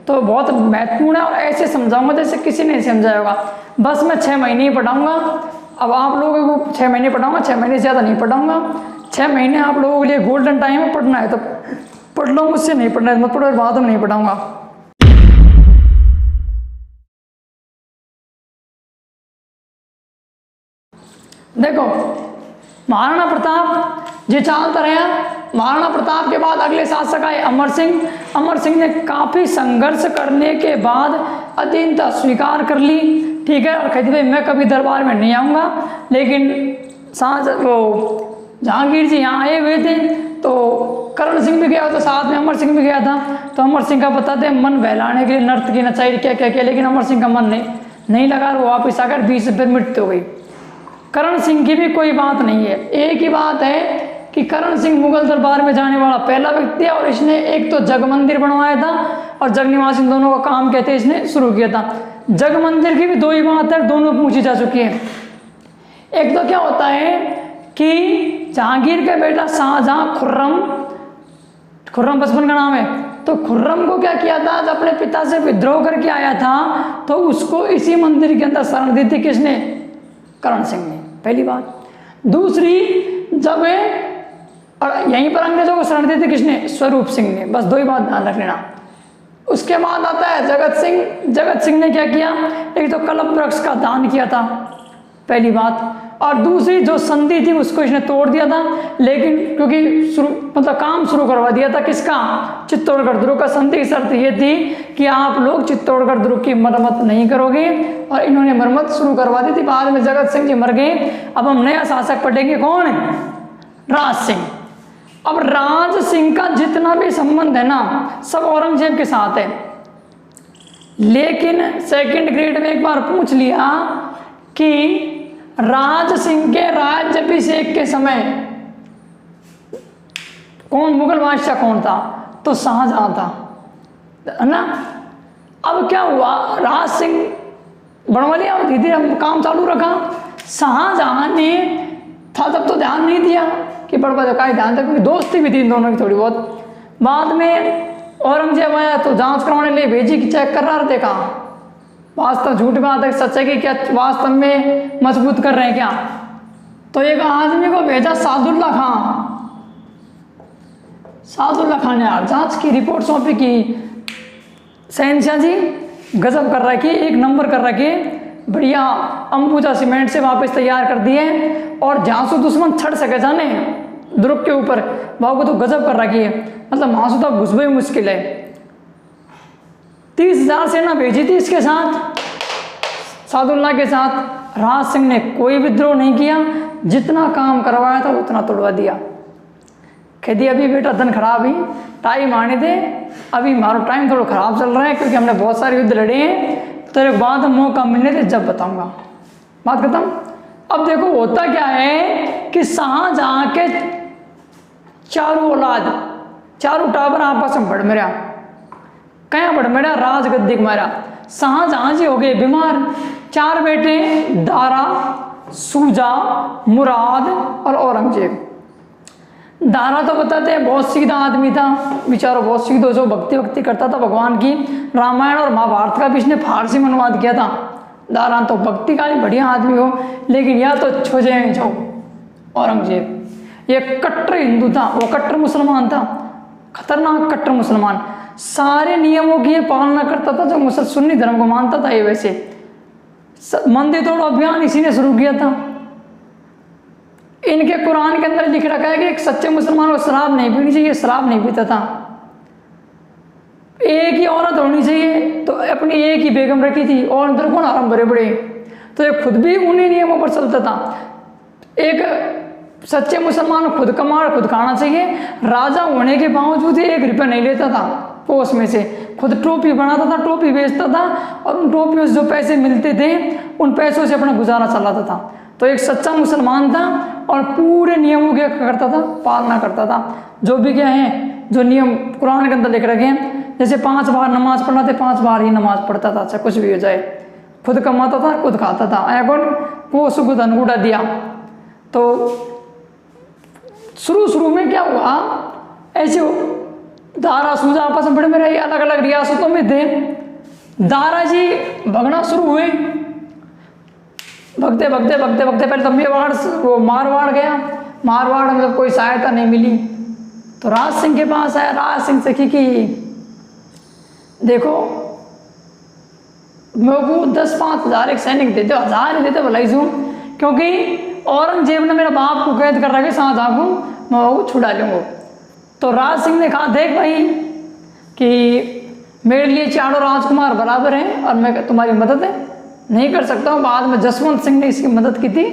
तो बहुत महत्वपूर्ण है और ऐसे समझाऊंगा जैसे किसी ने समझाया होगा। बस मैं 6 महीने ही पढ़ाऊंगा। अब आप लोगों को 6 महीने पढ़ाऊंगा, 6 महीने से ज़्यादा नहीं पढ़ाऊंगा। 6 महीने आप लोगों के लिए गोल्डन टाइम है, पढ़ना है तो पढ़ लो, मुझसे नहीं पढ़ना है मत पढ़ो, बाद में नहीं पढ़ाऊंगा। देखो महाराणा प्रताप जी चालता रहे। महाराणा प्रताप के बाद अगले शासक आए अमर सिंह। अमर सिंह ने काफ़ी संघर्ष करने के बाद अधीनता स्वीकार कर ली, ठीक है, और कहते भाई मैं कभी दरबार में नहीं आऊँगा। लेकिन जहांगीर जी यहाँ आए हुए थे तो करण सिंह भी गया था, साथ में अमर सिंह भी गया था। तो अमर सिंह का बताते हैं मन बहलाने के लिए नर्तकी नचाई क्या क्या किया, लेकिन अमर सिंह का मन नहीं लगा, वो वापस आकर 20 रुपये मृत्यु हो गई। करण सिंह की भी कोई बात नहीं है, एक ही बात है कि करण सिंह मुगल दरबार में जाने वाला पहला व्यक्ति है और इसने एक तो जग मंदिर बनवाया था और जग निवास, इन दोनों का काम कहते हैं इसने शुरू किया था। जग मंदिर की भी 2 ही बात है, दोनों पूछी जा चुकी है। एक तो क्या होता है कि जहांगीर का बेटा शाहजहां खुर्रम बचपन का नाम है, तो खुर्रम को क्या किया था, जब अपने पिता से विद्रोह करके आया था तो उसको इसी मंदिर के अंदर शरण दी थी, किसने, करण सिंह ने, पहली बात। दूसरी, जब यहीं पर अंग्रेजों को शरण दी थी किसने, स्वरूप सिंह ने, बस 2 ही बात ध्यान रख लेना। उसके बाद आता है जगत सिंह। जगत सिंह ने क्या किया, एक तो कल्प वृक्ष का दान किया था, पहली बात, और दूसरी जो संधि थी उसको इसने तोड़ दिया था, लेकिन क्योंकि काम शुरू करवा दिया था किसका, चित्तौड़गढ़ दुर्ग का। संधि की शर्त ये थी कि आप लोग चित्तौड़गढ़ दुर्ग की मरम्मत नहीं करोगे, और इन्होंने मरम्मत शुरू करवा दी थी। बाद में जगत सिंह जी मर गए। अब हम नया शासक पढ़ेंगे, कौन, राज सिंह। अब राज सिंह का जितना भी संबंध है ना सब औरंगजेब के साथ है, लेकिन सेकंड ग्रेड में एक बार पूछ लिया कि राज सिंह के राज्याभिषेक के समय कौन मुगल बादशाह कौन था, तो शाहजहां था, है ना। अब क्या हुआ, राज सिंह बनवा लिया, धीरे धीरे काम चालू रखा। शाहजहां ने था तब तो ध्यान नहीं दिया कि बड़बा का ध्यान था, क्योंकि दोस्ती भी थी इन दोनों की थोड़ी बहुत। बाद में औरंगजेब आया तो जांच करवाने लिए भेजी कि चेक कर रहा, देखा वास्तव झूठ बात है, सच है कि क्या वास्तव में मजबूत कर रहे हैं क्या। तो एक आदमी को भेजा सादुल्ला खां। सादुल्ला खां ने जांच की, रिपोर्ट सौंपी कि शहनशाह जी गजब कर रखी, एक नंबर कर रखे, बढ़िया अंबुजा सीमेंट से वापस तैयार कर दिए, और जहाँ से दुश्मन छड़ सके जाने दुर्ग के ऊपर, बाबू तो गजब कर रखी है, मतलब वहाँ से तो घुस भी मुश्किल है। 30,000 सेना भेजी थी इसके साथ, सादुल्ला के साथ। राज सिंह ने कोई विद्रोह नहीं किया, जितना काम करवाया था उतना तोड़वा दिया। कहती अभी बेटा धन खराब ही, टाइम आने दे, अभी हमारा टाइम थोड़ा खराब चल रहा है क्योंकि हमने बहुत सारे युद्ध लड़े हैं, तेरे बाद मौका मिलने दे जब बताऊंगा। बात खत्म। अब देखो होता क्या है कि शाहजहां के चारों औलाद, चारों टाबर आपस में भड़मेरा, कया भड़मेरा, राजगद्दी मारा। शाहजहां जी हो गए बीमार, 4 बेटे दारा, सूजा, मुराद और औरंगजेब। दारा तो बताते हैं बहुत सीधा आदमी था, बेचारा बहुत सीधा, जो भक्ति करता था भगवान की। रामायण और महाभारत का भी इसने फारसी में अनुवाद किया था। दारा तो भक्ति का ही बढ़िया आदमी हो, लेकिन या तो छोजे जो औरंगजेब, ये कट्टर हिंदू था, वो कट्टर मुसलमान था, खतरनाक कट्टर मुसलमान। सारे नियमों की ये पालना करता था जो सुन्नी धर्म को मानता था। ये वैसे मंदिर तोड़ो अभियान इसी ने शुरू किया था। इनके कुरान के अंदर लिख रखा है कि एक सच्चे मुसलमान को शराब नहीं पीनी चाहिए, शराब नहीं पीता था। एक ही औरत होनी चाहिए, तो अपनी एक ही बेगम रखी थी, और अंदर कौन आराम बड़े बड़े, तो ये खुद भी उन्हीं नियमों पर चलता था। एक सच्चे मुसलमान को खुद कमा खुद खाना चाहिए, राजा होने के बावजूद 1 रुपया नहीं लेता था पोस में से, खुद टोपी बनाता था, टोपी बेचता था, और उन टोपियों से जो पैसे मिलते थे उन पैसों से अपना गुजारा चलाता था। तो एक सच्चा मुसलमान था और पूरे नियमों के करता था, पालना करता था। जो भी क्या है, जो नियम कुरान के अंदर लिख रखे हैं, जैसे 5 बार नमाज पढ़ना थे, 5 बार ही नमाज पढ़ता था, अच्छा कुछ भी हो जाए, खुद कमाता था, खुद खाता था, वो सुगुद अनगुड़ा दिया। तो शुरू में क्या हुआ, ऐसे दारा सूजा आपस में बड़े मेरे अलग अलग रियासतों में थे। दारा जी भगना शुरू हुए, भगते भगते भगते भगते पहले तो मेवाड़ वो मारवाड़ गया, मारवाड़ में जब कोई सहायता नहीं मिली तो राज सिंह के पास आया। राज सिंह से कि देखो मेरे को 10-5 हज़ार एक सैनिक देते, 1000 ही देते भलाई सू, क्योंकि औरंगजेब ने मेरे बाप को कैद कर रखा शाहजहां को, मैं वो छुड़ा लूँगा। तो राज सिंह ने कहा देख भाई कि मेरे लिए चारों राजकुमार बराबर हैं और मैं तुम्हारी मदद नहीं कर सकता हूँ। बाद में जसवंत सिंह ने इसकी मदद की थी,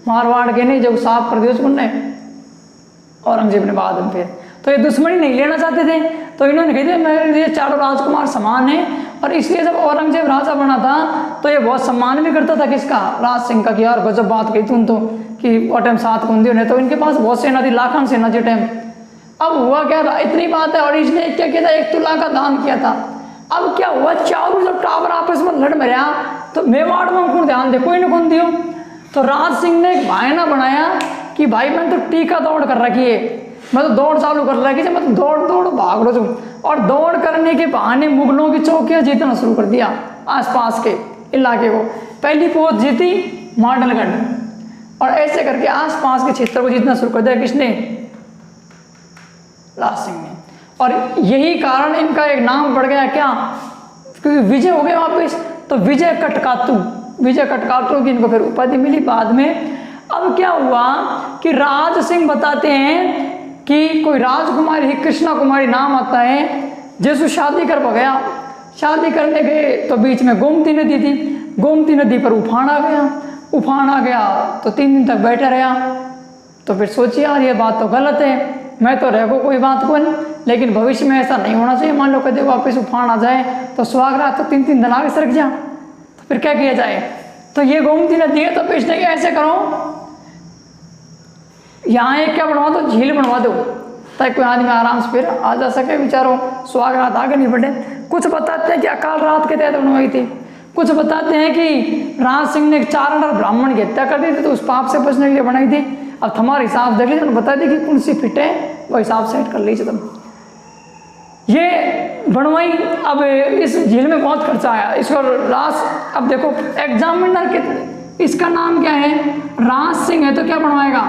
मारवाड़ के ने जब साफ कर दिया उसने औरंगजेब ने बाद में। फिर तो ये दुश्मनी नहीं लेना चाहते थे, तो इन्होंने कही थी मेरे लिए चारों राजकुमार समान हैं। और इसलिए जब औरंगजेब राजा बना था तो ये बहुत सम्मान भी करता था किसका, राज सिंह का, कि यार गजब बात कही तुम तो, कि वो टाइम 7 कुंदियों ने, तो इनके पास बहुत सेना थी, लाखन सेना थी टाइम। अब हुआ क्या था, इतनी बात है, और इसने क्या किया था, 1 तुला का दान किया था। अब क्या हुआ, चारों जब टावर आपस में लड़ मरिया तो मेवाड़ में कौन ध्यान दे, कोई न कौन दियो। तो राज सिंह ने एक बहाना बनाया कि भाई मैं तो टीका दौड़ कर रखी है, मैं तो दौड़ चालू कर रखी है, मैं तो दौड़ दौड़ भाग लो तुम। और दौड़ करने के बहाने मुगलों की चौकियां जीतना शुरू कर दिया आसपास के इलाके को। पहली पोस्ट जीती मांडलगढ़, और ऐसे करके आसपास के क्षेत्र को जीतना शुरू कर दिया किसने, राज सिंह ने। और यही कारण इनका एक नाम पड़ गया क्या, क्योंकि विजय हो गए वापस, तो विजय कटकातु, विजय कटकातु की इनको फिर उपाधि मिली बाद में। अब क्या हुआ कि राज सिंह बताते हैं कि कोई राजकुमारी कृष्णा कुमारी नाम आता है, जैसे शादी कर गया, शादी करने गए तो बीच में गोमती नदी थी, गोमती नदी पर उफान आ गया, उफान आ गया तो 3 दिन तक बैठा रहा। तो फिर सोचिए यार ये बात तो गलत है, मैं तो रह कोई बात को नहीं, लेकिन भविष्य में ऐसा नहीं होना चाहिए। मान लो कभी वापस उफान आ जाए तो सुहागरात तो 3-3 दिन आगे सरक जा, तो फिर क्या किया जाए। तो ये गोमती नदी है, तो पिछले ऐसे करो यहाँ एक क्या बनवा दो, झील बनवा दो, ताकि कोई आदमी आराम से फिर आ जा सके, बेचारों सुहागरात आगे नहीं बढ़े। कुछ बताते हैं कि अकाल रात के तहत बनवाई थी, कुछ बताते हैं कि राज सिंह ने 4 ब्राह्मण की हत्या कर दी थी, तो उस पाप से बचने के लिए बनाई थी। अब हमारे हिसाब देख लीजिए, बता दी कि कौन सी फिट है, वो हिसाब सेट कर लीजिए तुम। ये बनवाई, अब इस झील में बहुत खर्चा आया इसको। राज, अब देखो एग्जामिनर के इसका नाम क्या है, राज सिंह है, तो क्या बनवाएगा,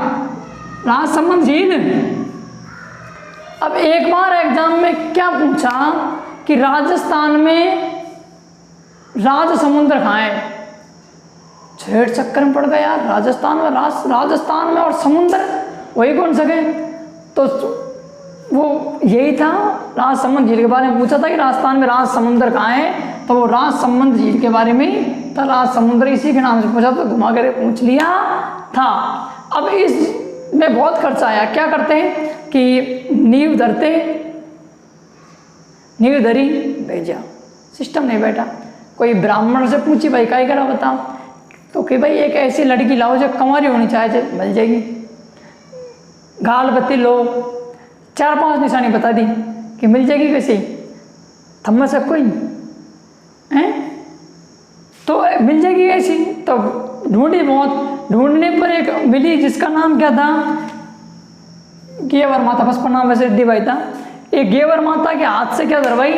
राजसमंद झील। अब एक बार एग्जाम में क्या पूछा कि राजस्थान में राज समुद्र कहाँ है, छेड़ चक्कर में पड़ गया यार, राजस्थान में राजस्थान में और समुद्र वही कौन सके। तो वो यही था, राजसमंद झील के बारे में पूछा था कि राजस्थान में राज समुद्र कहाँ है, तो वो राजसमंद झील के बारे में था, राज समुद्र इसी के नाम से पूछा, तो घुमा कर पूछ लिया था। अब इस में बहुत खर्चा आया, क्या करते हैं कि नींव धरते, नींव धरी भेजा, सिस्टम नहीं बैठा। कोई ब्राह्मण से पूछी भाई क्या करा बताओ, तो कि भाई एक ऐसी लड़की लाओ जो कंवारी होनी चाहिए, मिल जाएगी। गाल बत्ती लो, 4-5 निशानी बता दी कि मिल जाएगी, कैसी थम्मा सब कोई हैं, तो मिल जाएगी ऐसी। तो ढूंढी, बहुत ढूंढने पर एक मिली जिसका नाम क्या था, गेवर माता, बस पर नाम वैसे रेड्डी भाई था। एक गेवर माता के हाथ से क्या धरवाई,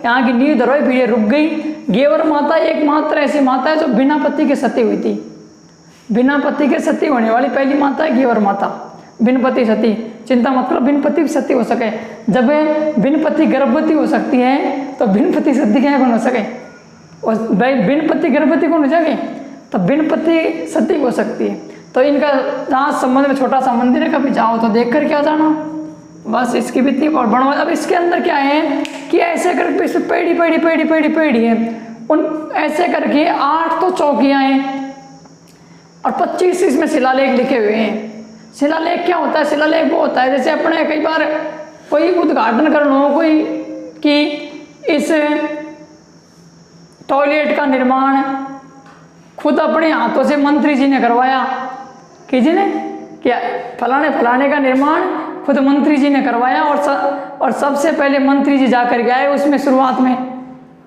यहाँ की नींव धरवाई, फिर ये रुक गई। गेवर माता एकमात्र ऐसी माता है जो बिना पति के सती हुई थी, बिना पति के सती होने वाली पहली माता है गेवर माता, बिन पति सती। चिंता मत करो, बिन पति सती हो सके, जब बिन पति गर्भवती हो सकती है तो बिन पति सती क्या कौन हो सके, और भाई बिन पति गर्भवती कौन हो जाएगी, तो बिन पति सती हो सकती है। तो इनका राज संबंध में छोटा सा मंदिर है, कभी जाओ तो देख कर क्या जाना, बस इसकी भी इतनी और बनवा। अब इसके अंदर क्या है कि ऐसे करके इस पेड़ी पेड़ी पेड़ी पेड़ी पेड़ी है, उन ऐसे करके 8 तो चौकियाँ हैं और 25 इसमें शिलालेख लिखे हुए हैं। शिलालेख क्या होता है, शिलालेख वो होता है जैसे अपने कई बार कोई उद्घाटन कर लो, कोई कि इस टॉयलेट का निर्माण खुद अपने हाथों से मंत्री जी ने करवाया, किसी ने क्या, फलाने फलाने का निर्माण खुद मंत्री जी ने करवाया, और सबसे पहले मंत्री जी जाकर गए उसमें शुरुआत में,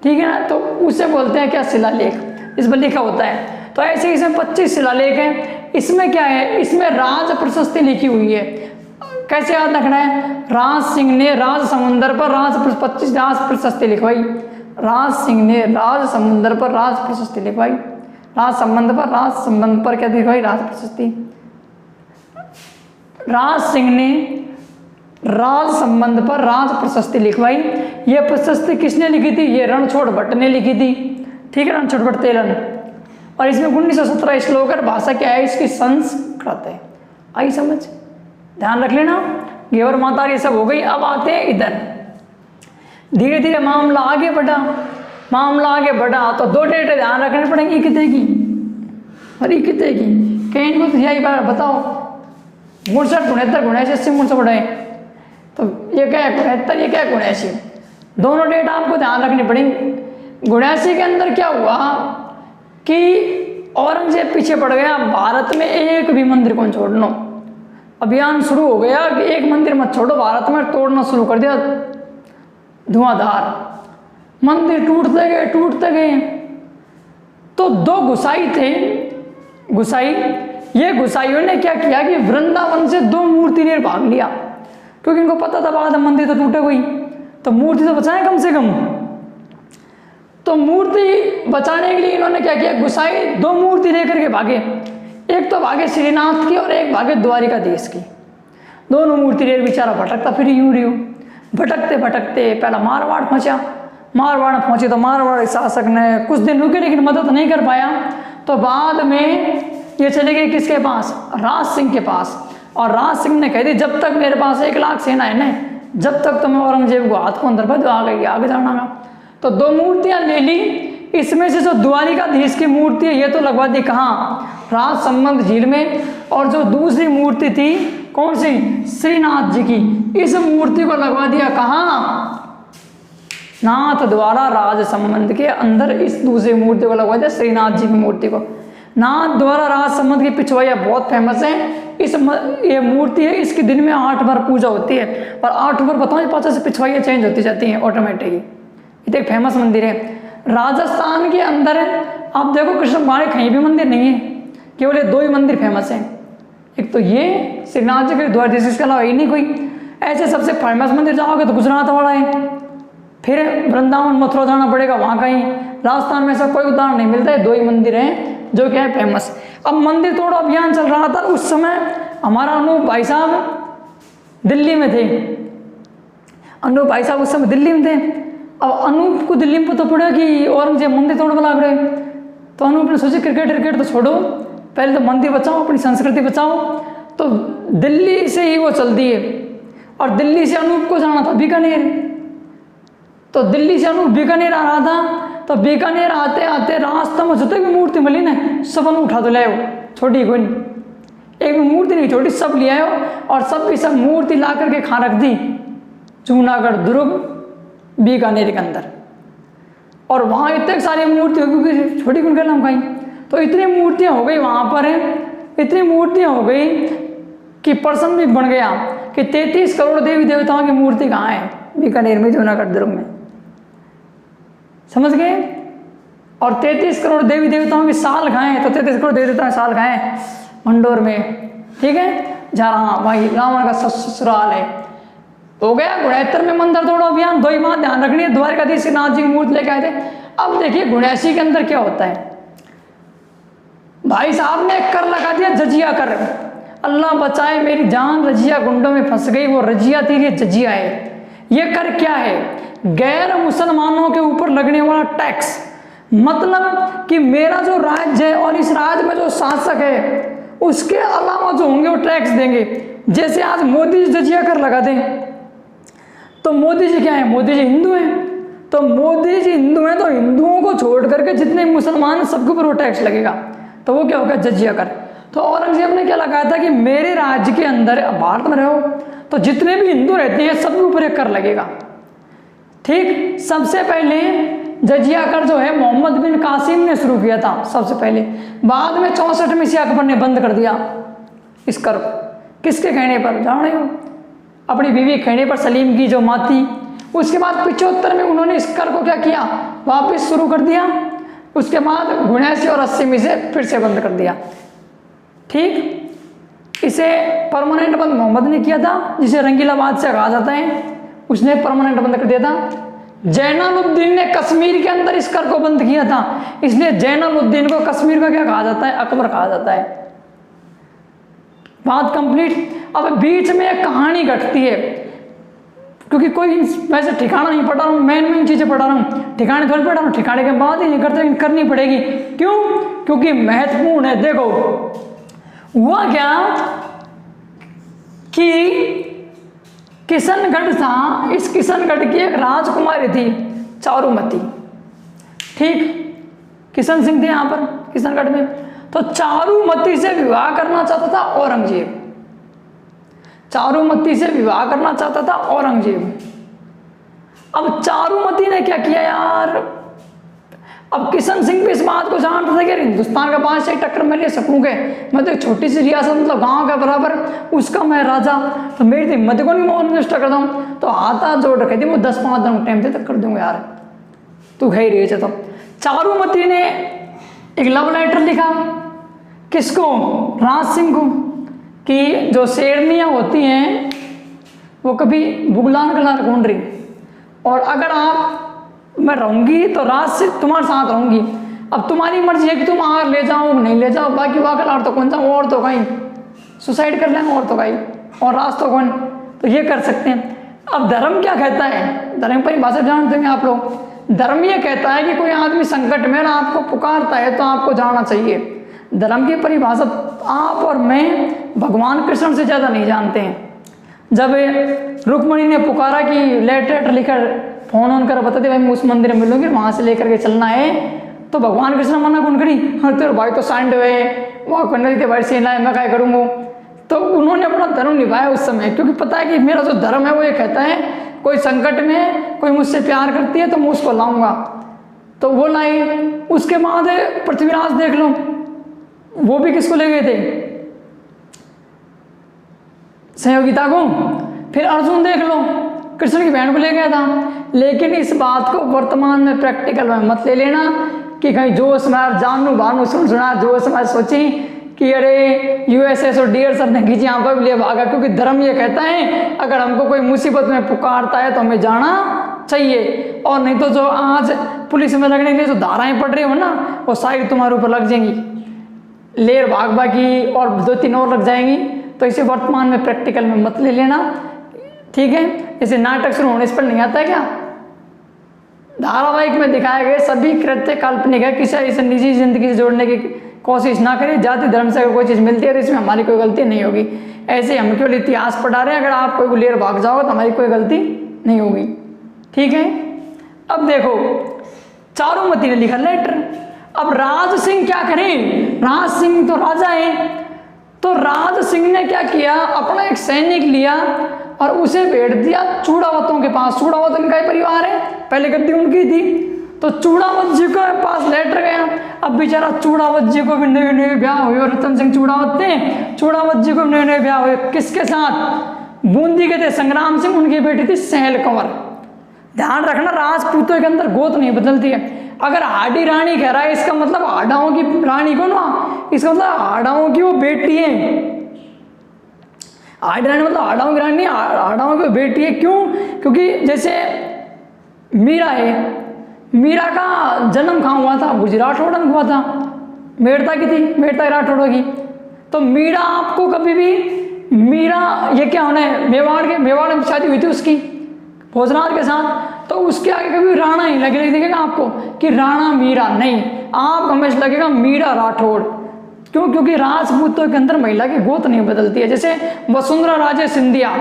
ठीक है ना, तो उसे बोलते हैं क्या, शिलालेख, इस पर लिखा होता है। तो ऐसे इसमें 25 शिलालेख हैं। इसमें क्या है, इसमें राज प्रशस्ति लिखी हुई है, कैसे याद रखना है? राज सिंह ने राज समुंदर पर राज प्रशस्ति लिखवाई। राज सिंह ने राज समुंदर पर राज प्रशस्ति लिखवाई। राज संबंध पर क्या लिखवाई? राज प्रशस्ति। राज सिंह ने राज संबंध पर राज प्रशस्ति लिखवाई। यह प्रशस्ति किसने लिखी थी? ये रणछोड़ भट्ट ने लिखी थी। ठीक है, रणछोड़ भट्ट तेलन। और इसमें 1917 श्लोक है। भाषा क्या है इसकी? संस्कृत है। आई समझ? ध्यान रख लेना। घेवर माता ये सब हो गई। अब आते हैं इधर। धीरे धीरे मामला आगे बढ़ा तो 2 डेट ध्यान रखने पड़ेंगी। कितने की और कितने की? कहीं इनको तो यही बार बताओ। 69 69 79 80 बढ़ाए तो ये क्या है? 79 ये क्या है? 79। दोनों डेट आपको ध्यान रखनी पड़ेंगी। 79 के अंदर क्या हुआ कि औरंगजेब पीछे पड़ गया। भारत में एक भी मंदिर को छोड़ना अभियान शुरू हो गया कि एक मंदिर मत छोड़ो। भारत में तोड़ना शुरू कर दिया धुआंधार। मंदिर टूटते गए। तो 2 गुसाई थे। ये गुसाइयों ने क्या किया कि वृंदावन से 2 मूर्ति लेकर भाग लिया, क्योंकि इनको पता था बाद में मंदिर तो टूटे हुई, तो मूर्ति तो बचाएं कम से कम। तो मूर्ति बचाने के लिए इन्होंने क्या किया? गुसाई 2 मूर्ति लेकर के भागे। एक तो भागे श्रीनाथ की और एक भागे द्वारिकाधीश की। दोनों मूर्ति लेकर बेचारा भटकता फिर यूं भटकते पहला मारवाड़ पहुंचे तो मारवाड़ शासक ने कुछ दिन रुके लेकिन मदद नहीं कर पाया। तो बाद में ये चले गए किसके पास? राज सिंह के पास। और राज सिंह ने कह दी जब तक मेरे पास 1 लाख सेना है ना, जब तक तो मैं औरंगजेब को हाथ को अंदर बदो आगे जाना। तो 2 मूर्तियां ले ली। इसमें से जो द्वारिकाधीश की मूर्ति है ये तो लगवा दी कहाँ? राज संबंध झील में। और जो दूसरी मूर्ति थी कौन सी? श्रीनाथ जी की। इस मूर्ति को लगवा दिया कहाँ? नाथ द्वारा राज संबंध के अंदर इस दूसरी मूर्ति को लगवा दिया, श्रीनाथ जी की मूर्ति को। नाथ द्वारा राज संबंध की पिछवाइयाँ बहुत फेमस है। ये मूर्ति है, इसके दिन में 8 बार पूजा होती है और 8 बार बताओ 50 पिछवाइयाँ चेंज होती जाती हैं ऑटोमेटिकली। ये एक फेमस मंदिर है राजस्थान के अंदर। आप देखो कृष्णकुमारी कहीं भी मंदिर नहीं है, केवल ये 2 ही मंदिर फेमस हैं। एक तो ये श्रीनाथ जी के द्वारकाधीश, इसके अलावा ही नहीं कोई। ऐसे सबसे फेमस मंदिर जाओगे तो गुजरात वाला है, फिर वृंदावन मथुरा जाना पड़ेगा, वहाँ कहीं। राजस्थान में ऐसा कोई उदाहरण नहीं मिलता है। 2 ही मंदिर हैं जो क्या है फेमस। अब मंदिर तोड़ो अभियान चल रहा था। उस समय हमारा अनूप भाई साहब दिल्ली में थे। अनूप भाई साहब उस समय दिल्ली में थे। अब अनूप को दिल्ली में पता पड़ा कि औरंगजेब मंदिर तोड़ लग रहे। तो अनूप ने सोचा क्रिकेट तो छोड़ो, पहले तो मंदिर बचाओ, अपनी संस्कृति बचाओ। तो दिल्ली से ही वो चल दिए और दिल्ली से अनूप को जाना था बीकानेर। तो दिल्ली से अनूप बीकानेर आ रहा था। तो बीकानेर आते आते रास्ते में जितने भी मूर्ति मिली ना सब अनूप उठा तो ले आओ, छोटी कोई नहीं, एक भी मूर्ति नहीं छोटी, सब ले आयो। और सब मूर्ति ला करके खा रख दी जूनागढ़ दुर्ग बीकानेर के अंदर। और वहाँ इतने सारी मूर्ति हो गई, छोटी कौन कहना कहीं। तो इतनी मूर्तियाँ हो गई वहाँ पर, इतनी मूर्तियाँ हो गई कि प्रश्न भी बन गया कि 33 करोड़ देवी देवताओं की मूर्ति कहाँ है? बीकानेर में, जूनागढ़ दुर्ग में। समझ गए? और 33 करोड़ देवी देवताओं की साल कहाँ है? तो 33 करोड़ देवी देवताओं की साल कहाँ है? मंडोर में। ठीक है, जा रहा वही रावण का ससुराल है। हो गया 69 में मंदिर तोड़ो अभियान। 2 ही बात ध्यान रखनी है, द्वारकाधीश श्रीनाथ जी की मूर्ति लेके आए थे। अब देखिए 79 के अंदर क्या होता है। भाई साहब ने कर लगा दिया जजिया कर। अल्लाह बचाए मेरी जान, रजिया गुंडों में फंस गई। वो रजिया थी, ये जजिया है। ये कर क्या है? गैर मुसलमानों के ऊपर लगने वाला टैक्स। मतलब कि मेरा जो राज्य है और इस राज्य में जो शासक है उसके अलावा जो होंगे वो टैक्स देंगे। जैसे आज मोदी जी जजिया कर लगा दें तो मोदी जी क्या है? मोदी जी हिंदू हैं। तो मोदी जी हिंदू हैं तो हिंदुओं को छोड़ करके जितने मुसलमान हैं सबके ऊपर वो टैक्स लगेगा। तो वो क्या होगा? जजिया कर। तो औरंगजेब ने क्या लगाया था कि मेरे राज्य के अंदर, भारत में रहो तो जितने भी हिंदू रहते हैं सबके ऊपर एक कर लगेगा। ठीक, सबसे पहले जजिया कर जो है मोहम्मद बिन कासिम ने शुरू किया था सबसे पहले। बाद में 64 में से अकबर ने बंद कर दिया इस कर। किसके कहने पर? जान रहे हो? अपनी बीवी कहने पर, सलीम की जो माँ थी। उसके बाद 75 में उन्होंने इस कर को क्या किया? वापस शुरू कर दिया। उसके बाद 79 और 80 में से फिर से बंद कर दिया। ठीक, इसे परमानेंट बंद मोहम्मद ने किया था, जिसे रंगीला बादशाह कहा जाता है, उसने परमानेंट बंद कर दिया था। जैनुलब्दीन ने कश्मीर के अंदर इस कर को बंद किया था, इसलिए जैनुलब्दीन को कश्मीर का क्या कहा जाता है? अकबर कहा जाता है। बात कंप्लीट। अब बीच में एक कहानी घटती है, क्योंकि कोई वैसे ठिकाना नहीं पढ़ा रहा हूँ, मेन चीज़ें पढ़ा रहा हूँ, ठिकाने थोड़ी पढ़ा रहा हूँ, ठिकाने के बाद ही नहीं करते, लेकिन करनी पड़ेगी। क्यों? क्योंकि महत्वपूर्ण है। देखो हुआ क्या कि किशनगढ़ था, इस किशनगढ़ की एक राजकुमारी थी चारुमती, ठीक, किशन सिंह थे यहाँ पर किशनगढ़ में। तो चारुमती से विवाह करना चाहता था औरंगजेब, चारुमती से विवाह करना चाहता था औरंगजेब। अब चारुमती ने क्या किया यार, अब किशन सिंह भी इस बात को जानता था कि हिंदुस्तान का बादशाह टक्कर मैं ले सकूंगे, मैं तो एक छोटी सी रियासत, मतलब गांव के बराबर, उसका मैं राजा, तो मेरी हिम्मत को नहीं मैं नष्ट कर दूँ। तो आता जोड़ रखे थे वो 10-5 दिन टाइम थे तक कर दूंगा यार, तू है ही रही है। तो चारुमती ने एक लव लेटर लिखा, किसको? राज सिंह को, कि जो शेरनियाँ होती हैं वो कभी बुगलान कलार कौन रही, और अगर आप मैं रहूंगी तो राज से तुम्हारे साथ रहूंगी। अब तुम्हारी मर्जी है कि तुम आग ले जाओ नहीं ले जाओ, बाकी वाकल और तो कौन सा, और तो कहीं सुसाइड कर लेंगे, और तो कहीं, और राज तो कौन, तो ये कर सकते हैं। अब धर्म क्या कहता है? धर्म परिभाषा जानते हैं आप लोग। धर्म ये कहता है कि कोई आदमी संकट में आपको पुकारता है तो आपको जाना चाहिए। धर्म की परिभाषा आप और मैं भगवान कृष्ण से ज़्यादा नहीं जानते हैं। जब रुक्मणी ने पुकारा कि लेटर लिखकर फोन ऑन कर बता दे भाई मैं उस मंदिर में मिलूंगी, वहाँ से लेकर के चलना है, तो भगवान कृष्ण मना कौन करी? हाँ तेरे भाई तो सांड हुए वहाँ करने थे भाई से ना, मैं क्या करूँगा। तो उन्होंने अपना धर्म निभाया उस समय, क्योंकि पता है कि मेरा जो धर्म है वो ये कहता है कोई संकट में कोई मुझसे प्यार करती है तो मैं उसको लाऊंगा, तो वो लाई। उसके बाद पृथ्वीराज देख लो, वो भी किसको ले गए थे? सहयोगिता को। फिर अर्जुन देख लो, कृष्ण की बहन को ले गया था। लेकिन इस बात को वर्तमान में प्रैक्टिकल में मत ले लेना कि कहीं जोश में जानू भानू सुना जोश में सोची कि अरे यूएसएस और डियर सर ने खींची यहाँ पर लिए भागा, क्योंकि धर्म ये कहता है अगर हमको कोई मुसीबत में पुकारता है तो हमें जाना चाहिए, और नहीं तो जो आज पुलिस में लगने के लिए जो धाराएं पड़ रही हो ना वो सारी तुम्हारे ऊपर लग जाएंगी, लेर भागवा की और 2-3 और लग जाएंगी। तो इसे वर्तमान में प्रैक्टिकल में मत ले लेना, ठीक है। जैसे नाटक शुरू होने पर नहीं आता है क्या, धारावाहिक में दिखाए गए सभी कृत्य काल्पनिक है, किसी इसे निजी जिंदगी से जोड़ने की कोशिश ना करें। जाति धर्म से अगर कोई चीज़ मिलती है तो इसमें हमारी कोई गलती नहीं होगी। ऐसे हम केवल इतिहास पढ़ा रहे हैं, अगर आप कोई लेर भाग जाओगे तो हमारी कोई गलती नहीं होगी, ठीक है। अब देखो चारुमती ने लिखा लेटर। अब राज सिंह क्या करें? राज सिंह तो राजा है, तो राज सिंह ने क्या किया, अपना एक सैनिक लिया और उसे भेज दिया चूड़ावतों के पास। चूड़ावत इनका ही परिवार है, पहले गद्दी उनकी थी, तो चूड़ावत जी के पास लेटर गया। अब बेचारा चूड़ावत जी को भी नए नए ब्याह हुए, और रतन सिंह चूड़ावत थे, चूड़ावत जी को भी नए नए ब्याह हुए। किसके साथ? बूंदी के थे संग्राम सिंह, उनकी बेटी थी सहल कंवर। ध्यान रखना राजपूतों के अंदर गोत नहीं बदलती है। अगर हाडी रानी कह रहा है इसका मतलब हाडाओं की रानी को ना, इसका मतलब हाडाओं की वो बेटी है। हाडी रानी मतलब हाडाओं की रानी, हाडाओं की बेटी है। क्यों? क्योंकि जैसे मीरा है, मीरा का जन्म कहाँ हुआ था? गुजरात रोड में हुआ था, मेड़ता की थी, मेड़ता राठौड़ों की। तो मीरा आपको कभी भी, मीरा ये क्या होना है, मेवाड़ में शादी हुई थी उसकी भोजनाथ के साथ, तो उसके आगे कभी राणा ही लगे दिखेगा आपको कि राणा मीरा, नहीं, आप हमेशा लगेगा मीरा राठौड़। क्यों? क्योंकि राजपूतों के अंदर महिला की गोत नहीं बदलती है। जैसे वसुंधरा राजे सिंधिया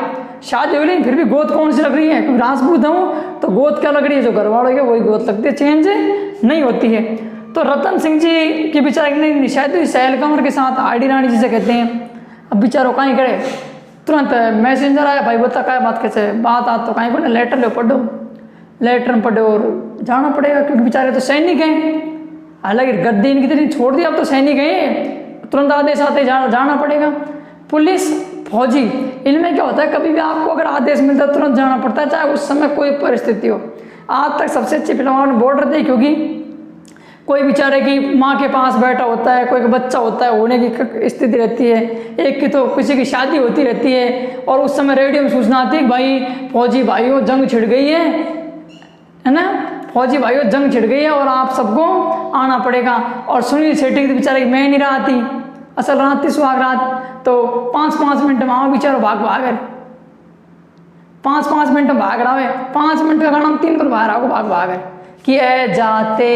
शादी हो गई, फिर भी गोत कौन सी लग रही है? क्योंकि राजपूत हो तो गोत क्या लग रही है, जो घरवाड़ों की वही गोत लगती है, चेंज नहीं होती है। तो रतन सिंह जी की बेचारे शायद सहल कंवर के साथ हाडी रानी जिसे कहते हैं। अब बेचारो कहीं करे, तुरंत मैसेंजर आया, भाई बता क्या बात, कैसे बात आ, तो कहीं को ना लेटर लो, पढ़ो, लेटर में पढ़ो और जाना पड़ेगा, क्योंकि बेचारे तो सैनिक हैं। हालांकि गद्दी इनकी तरह छोड़ दिया, अब तो सैनिक हैं, तुरंत आदेश आते जाना पड़ेगा। पुलिस फौजी इनमें क्या होता है, कभी भी आपको अगर आदेश मिलता है तुरंत जाना पड़ता है, चाहे उस समय कोई परिस्थिति हो। आज तक सबसे अच्छी फिल्म बॉर्डर थी, क्योंकि कोई बेचारे की माँ के पास बैठा होता है, कोई का बच्चा होता है, होने की स्थिति रहती है, एक की तो किसी की शादी होती रहती है, और उस समय रेडियो में सूचना आती है भाई फौजी भाइयों जंग छिड़ गई है ना, फौजी भाइयों जंग छिड़ गई है और आप सबको आना पड़ेगा। और सुनील शेट्टी की बेचारे की मैं नहीं रहा थी, असल रात थी सुहाग रात, तो 5-5 मिनट में आओ बेचारो भाग 5-5 मिनट में भाग रहा है, 5 मिनट का गाना हम 3 पर बाहर आओ भाग कि ए जाते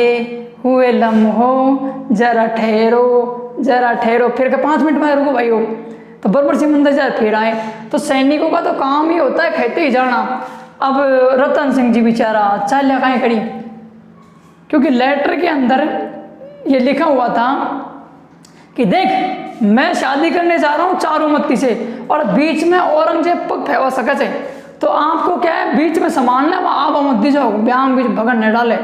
हुए लम्हो जरा ठहरो, फिर 5 मिनट में रुको भाई हो, तो बरबर सिमंदर जाए फिर आए। तो सैनिकों का तो काम ही होता है खेते ही जाना। अब रतन सिंह जी बेचारा चाल्या कहीं खड़ी, क्योंकि लेटर के अंदर ये लिखा हुआ था कि देख मैं शादी करने जा रहा हूँ चारूमती से, और बीच में औरंगजेब पग फैवा सकते, तो आपको क्या है बीच में संभालना है, आप मत दी जाओ, ब्याह बीच भगन न डाले।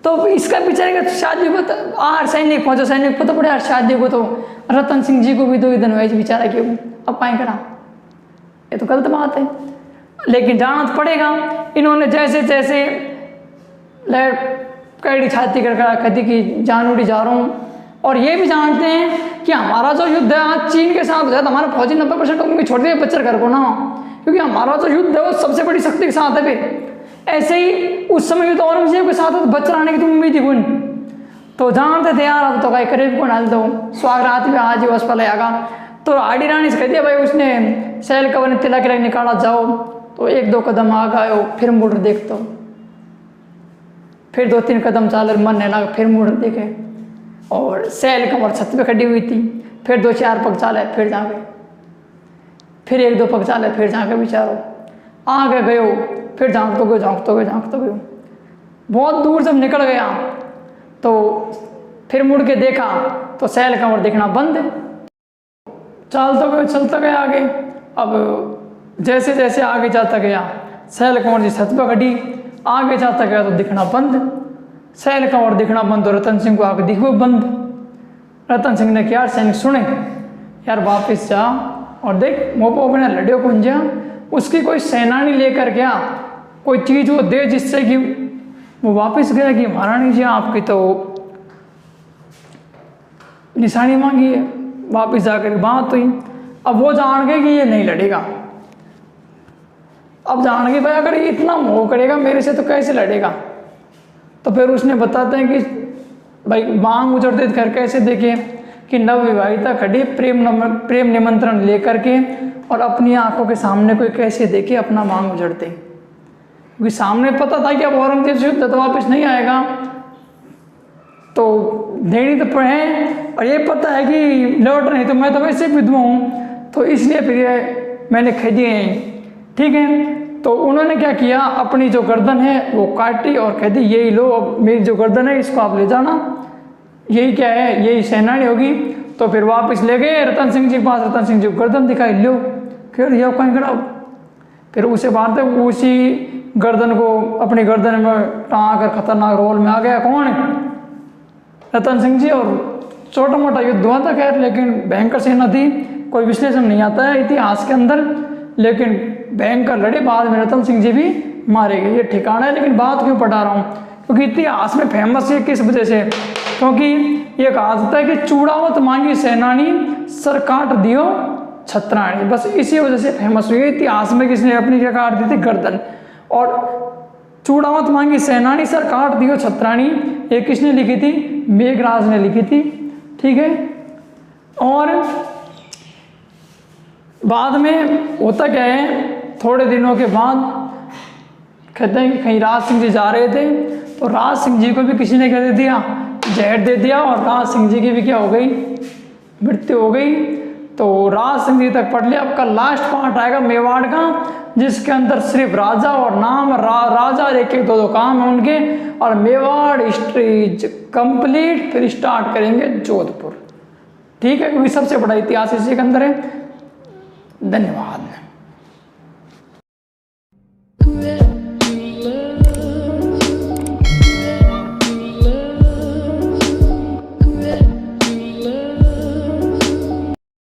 तो इसका बेचारे का शादी को तो सैनिक पहुंचो, सैनिक को तो पड़े शादी को, तो रतन सिंह जी को भी 2 ही दिन हुए बेचारा क्यों, अब पाए करा, ये तो गलत बात है, लेकिन जाना तो पड़ेगा। इन्होंने जैसे जैसे कैडी छाती कर कदी की जान उड़ी जा रहा हूँ, और ये भी जानते हैं कि हमारा जो युद्ध है आज चीन के साथ हो जाए तो हमारा फौजी 90% उनकी छोड़ दिए बच्चर घर को ना, क्योंकि हमारा जो युद्ध है वो सबसे बड़ी शक्ति के साथ है। फिर ऐसे ही उस समय भी तो औरंगजेब के साथ तो बच्चर आने की तो उम्मीद ही कौन, तो जानते थे यार अब तो कहीं करीब को डाल दो, स्वागरात में आज ही बस पल आएगा। तो आड़ी रानी से कह दिया भाई, उसने सैल कवर ने तिलक निकाला जाओ, तो 1-2 कदम आ गए, फिर मुड़ देखता हूँ, फिर 2-3 कदम चाल मन नहीं लगा, फिर मुड़ देखे, और सैल कमर छत पे खड़ी हुई थी, फिर 2-4 पग चाले, फिर जा गए, फिर 1-2 पग चाले, फिर जाके बेचारो आगे गयो, फिर झाँकते गए, बहुत दूर जब निकल गया तो फिर मुड़ के देखा तो सैल कमर देखना बंद है, चलता गया आगे। अब जैसे जैसे आगे जाता गया सैल कंवर जी छत पर खड़ी, आगे जाता गया तो दिखना बंद, सैल कंवर दिखना बंद, तो रतन सिंह को आगे दिखो बंद। रतन सिंह ने क्या सैनिक सुने यार वापस जा और देख मोपो अपने लड़ियों को जा, उसकी कोई सेनानी लेकर गया, कोई चीज़ वो दे जिससे कि वो वापस गया कि महारानी जी आपकी तो निशानी मांगी है, वापस जाकर बात हुई। अब वो जान गए कि ये नहीं लड़ेगा, अब जान गए भाई अगर ये इतना मोह करेगा मेरे से तो कैसे लड़ेगा। तो फिर उसने बताते हैं कि भाई मांग उजड़ते घर कैसे देखे कि नवविवाहिता खड़ी प्रेम निमंत्रण लेकर के, और अपनी आंखों के सामने कोई कैसे देखे अपना मांग उजड़ते, क्योंकि सामने पता था कि अब औरंगजेब से युद्ध तो वापस नहीं आएगा, तो देनी तो पड़े, और ये पता है कि लौट नहीं तो मैं तो वैसे विधवा हूँ, तो इसलिए फिर ये मैंने खरीदी नहीं, ठीक है। तो उन्होंने क्या किया, अपनी जो गर्दन है वो काटी और कह दी यही लो, अब मेरी जो गर्दन है इसको आप ले जाना, यही क्या है यही सेनानी होगी। तो फिर वापस ले गए रतन सिंह जी के पास, रतन सिंह जी को गर्दन दिखाई, लो फिर यह कहीं खड़ा, फिर उसे बांधते उसी गर्दन को अपनी गर्दन में टाँग कर खतरनाक रोल में आ गया कौन, रतन सिंह जी। और छोटा मोटा युद्ध हुआ था खैर, लेकिन भयंकर सेना थी, कोई विश्लेषण नहीं आता है इतिहास के अंदर, लेकिन भयंकर लड़े, बाद में रतन सिंह जी भी मारे गए, ये ठिकाना है। लेकिन बात क्यों पढ़ा रहा हूँ, क्योंकि इतिहास में फेमस है किस वजह से, क्योंकि ये कहा जाता है कि चूड़ावत मांगी सेनानी सर काट दियो छत्राणी, बस इसी वजह से फेमस हुई इतिहास में, किसने अपनी क्या काट दी थी गर्दन, और चूड़ावत मांगी सेनानी सर काट दियो छत्राणी ये किसने लिखी थी, मेघराज ने लिखी थी, ठीक है। और बाद में होता क्या है, थोड़े दिनों के बाद कहते हैं कि कहीं राज सिंह जी जा रहे थे, तो राज सिंह जी को भी किसी ने क्या दे दिया, जहर दे दिया, और राज सिंह जी की भी क्या हो गई, मृत्यु हो गई। तो राज सिंह जी तक पढ़ लिया। आपका लास्ट पार्ट आएगा मेवाड़ का, जिसके अंदर सिर्फ राजा और नाम राजा 1-1 2-2 काम है उनके, और मेवाड़ हिस्ट्री कंप्लीट। फिर स्टार्ट करेंगे जोधपुर, ठीक है, क्योंकि सबसे बड़ा इतिहास इसी के अंदर है। धन्यवाद।